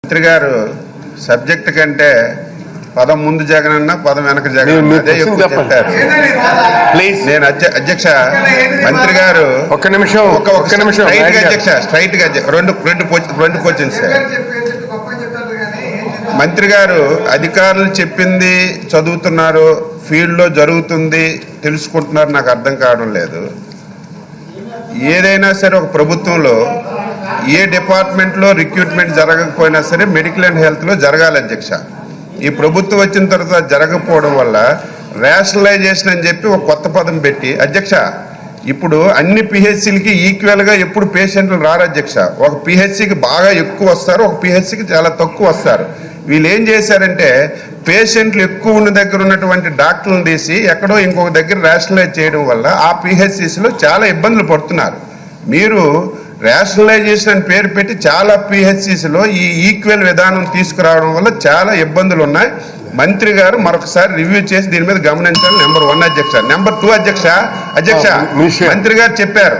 మంత్రి గారు సబ్జెక్ట్ కంటే పదం ముందు జగనన్న పదం వెనక జగన్ అదే ఎక్కువ చెప్పారు. నేను అధ్యక్ష మంత్రి గారు ఒక్క నిమిషం స్ట్రైట్ గా రెండు క్వశ్చన్స్. మంత్రి గారు అధికారులు చెప్పింది చదువుతున్నారు, ఫీల్డ్ లో జరుగుతుంది తెలుసుకుంటున్నారు, నాకు అర్థం కావడం లేదు. ఏదైనా సరే ఒక ప్రభుత్వంలో ఏ డిపార్ట్మెంట్లో రిక్రూట్మెంట్ జరగకపోయినా సరే మెడికల్ అండ్ హెల్త్లో జరగాలి అధ్యక్ష. ఈ ప్రభుత్వం వచ్చిన తర్వాత జరగకపోవడం వల్ల రేషనలైజేషన్ అని చెప్పి ఒక కొత్త పదం పెట్టి అధ్యక్ష ఇప్పుడు అన్ని పిహెచ్సిలకి ఈక్వల్గా ఎప్పుడు పేషెంట్లు రారు అధ్యక్ష. ఒక పిహెచ్సికి బాగా ఎక్కువ వస్తారు, ఒక పిహెచ్సికి చాలా తక్కువ వస్తారు. వీళ్ళు ఏం చేశారంటే పేషెంట్లు ఎక్కువ ఉన్న దగ్గర ఉన్నటువంటి డాక్టర్లను తీసి ఎక్కడో ఇంకొక దగ్గర రేషనలైజ్ చేయడం వల్ల ఆ పిహెచ్సిలో చాలా ఇబ్బందులు పడుతున్నారు. మీరు రేషనలైజేషన్ అని పేరు పెట్టి చాలా పిహెచ్సిలో ఈ ఈక్వల్ విధానం తీసుకురావడం వల్ల చాలా ఇబ్బందులు ఉన్నాయి. మంత్రి గారు మరొకసారి రివ్యూ చేసి దీని మీద గమనించాలి. నెంబర్ 1 అధ్యక్ష. నెంబర్ 2 అధ్యక్ష మంత్రి గారు చెప్పారు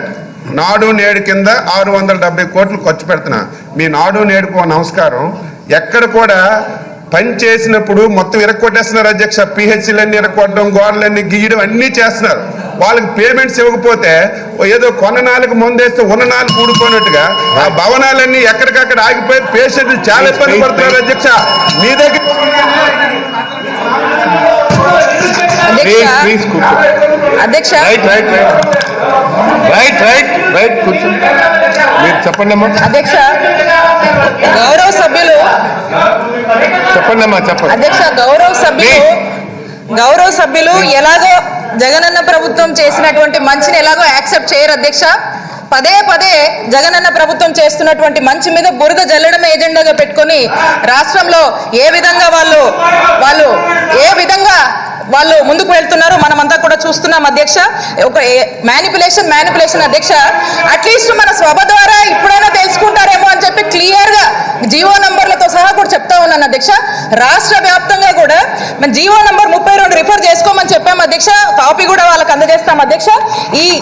నాడు నేడు కింద 670 కోట్లు ఖర్చు పెడుతున్నా. మీ నాడు నేడుకో నమస్కారం. ఎక్కడ కూడా పని చేసినప్పుడు మొత్తం ఇరక్కొట్టేస్తున్నారు అధ్యక్ష. పిహెచ్సీలన్నీ ఇరక్కొట్టడం, గోడలన్నీ గీయడం అన్నీ చేస్తున్నారు. వాళ్ళకి పేమెంట్స్ ఇవ్వకపోతే ఏదో కొన్న నాలుగు ముందేస్తే ఉన్న నాలుగు కూడిపోయినట్టుగా ఆ భవనాలన్నీ ఎక్కడికక్కడ ఆగిపోయి పేషెంట్లు చాలా ఇబ్బంది పడుతున్నారు అధ్యక్ష. మీ దగ్గర అధ్యక్ష చెప్పండి అమ్మా. అధ్యక్ష గౌరవ సభ్యులు చెప్పండి అమ్మా చెప్పండి. అధ్యక్ష గౌరవ సభ్యులు ఎలాగో జగనన్న ప్రభుత్వం చేసినటువంటి మంచిని ఎలాగో యాక్సెప్ట్ చేయరు అధ్యక్ష. పదే పదే జగనన్న ప్రభుత్వం చేస్తున్నటువంటి మంచి మీద బురద జల్లడం ఏజెండాగా పెట్టుకొని రాష్ట్రంలో ఏ విధంగా వాళ్ళు ముందుకు వెళ్తున్నారు మనమంతా కూడా చూస్తున్నాం అధ్యక్ష. ఒక మ్యానిపులేషన్ అధ్యక్ష. అట్లీస్ట్ మన సభ ద్వారా ఇప్పుడైనా తెలుసుకుంటారేమో అని చెప్పి క్లియర్ గా జీవో నంబర్లతో సహా కూడా చెప్తా ఉన్నాను అధ్యక్ష. రాష్ట్ర వ్యాప్తంగా కూడా మన జీవో నంబర్ 32 రిఫర్ చేసుకోమని చెప్పాము అధ్యక్ష. కాపీ కూడా వాళ్ళకి అందజేస్తాం అధ్యక్ష.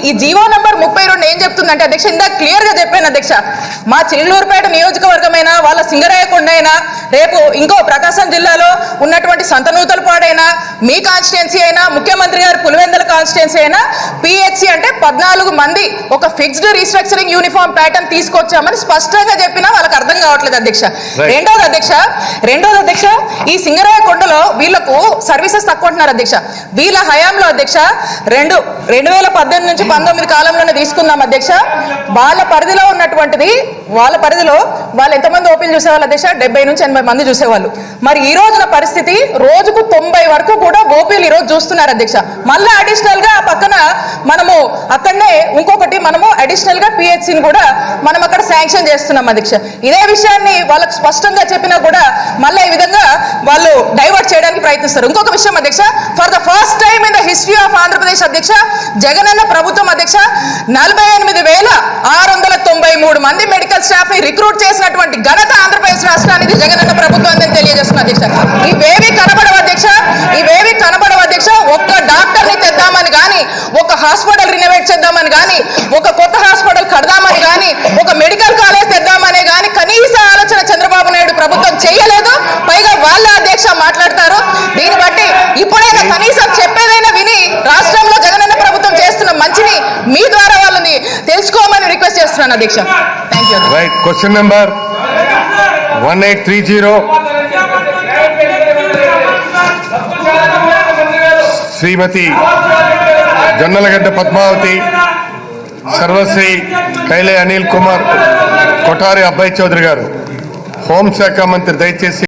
ఈ జీవో నంబర్ 32 ఏం చెప్తుందంటే అధ్యక్ష, ఇందాక క్లియర్ గా చెప్పాను అధ్యక్ష, మా చిల్లూరుపేట నియోజకవర్గమైనా వాళ్ళ సింగరాయకొండ అయినా రేపు ఇంకో ప్రకాశం జిల్లాలో ఉన్నటువంటి సంతనూతలపాడైనా మీ కాన్స్టిట్యున్సీ అయినా ముఖ్యమంత్రి గారు పులివెందుల కాన్స్టిట్యున్సీ అయినా పిహెచ్సి అంటే 14 మంది ఒక ఫిక్స్డ్ రీస్ట్రక్చరింగ్ యూనిఫామ్ ప్యాటర్న్ తీసుకొచ్చామని స్పష్టంగా చెప్పినా వాళ్ళకి అర్థం కావట్లేదు అధ్యక్ష. రెండోది అధ్యక్ష ఈ సింగరాయకొండలో వీళ్లకు సర్వీసెస్ తక్కువ అంటున్నారు అధ్యక్ష. వీళ్ళ హయాంలో అధ్యక్ష 2018 నుంచి 19 కాలంలోనే తీసుకుందాం అధ్యక్ష. వాళ్ళ పరిధిలో ఉన్నటువంటిది వాళ్ళు ఎంతమంది ఓపీలు చూసేవాళ్ళు అధ్యక్ష? 70 నుంచి 80 మంది చూసేవాళ్ళు. మరి ఈ రోజున పరిస్థితి రోజుకు 90 వరకు కూడా ఓపీలు ఈ రోజు చూస్తున్నారు అధ్యక్ష. మళ్ళీ అడిషనల్ గా పక్కన మనము అక్కడనే ఇంకొకటి మనము అడిషనల్ గా పిహెచ్సిని కూడా మనం అక్కడ శాంక్షన్ చేస్తున్నాం అధ్యక్ష. ఇదే విషయాన్ని వాళ్ళకు స్పష్టంగా చెప్పినా కూడా మళ్ళీ ఈ విధంగా వాళ్ళు డైవర్ట్ చేయడానికి ప్రయత్నిస్తారు. ఇంకొక విషయం అధ్యక్ష, for the first time in the history of Andhra Pradesh అధ్యక్ష జగనన్న ప్రభుత్వం అధ్యక్ష 48,693 మంది మెడికల్ స్టాఫ్ ని రిక్రూట్ చేసినటువంటి ఘనత ఆంధ్రప్రదేశ్ రాష్ట్రానికి జగనన్న ప్రభుత్వం అని తెలియజేస్తున్నా అధ్యక్ష. ఇవేవి కనబడవు అధ్యక్ష. ఒక్క డాక్టర్ ని తెద్దామని కానీ, ఒక హాస్పిటల్ రినోవేట్ చేద్దామని కానీ, ఒక కొత్త హాస్పిటల్ కడదామని కానీ, ఒక మెడికల్ కాలేజ్ తెద్దామనే కానీ కనీస ఆలోచన చంద్రబాబు నాయుడు ప్రభుత్వం చేయలేదు. పైగా వాళ్ళ అధ్యక్ష మాట్లాడతారు. దీన్ని బట్టి ఇప్పుడైనా కనీసం చెప్పేదైనా విని రాష్ట్రంలో జగనన్న ప్రభుత్వం చేస్తున్న మంచిని మీ ద్వారా వాళ్ళని తెలుసుకోమని రిక్వెస్ట్ చేస్తున్నాను అధ్యక్ష. Thank you. Right. Question number 1830 శ్రీమతి జొన్నలగడ్డ పద్మావతి, సర్వశ్రీ కైలే అనిల్ కుమార్, కొఠారి అబ్బాయి చౌదరి గారు. హోంశాఖ మంత్రి దయచేసి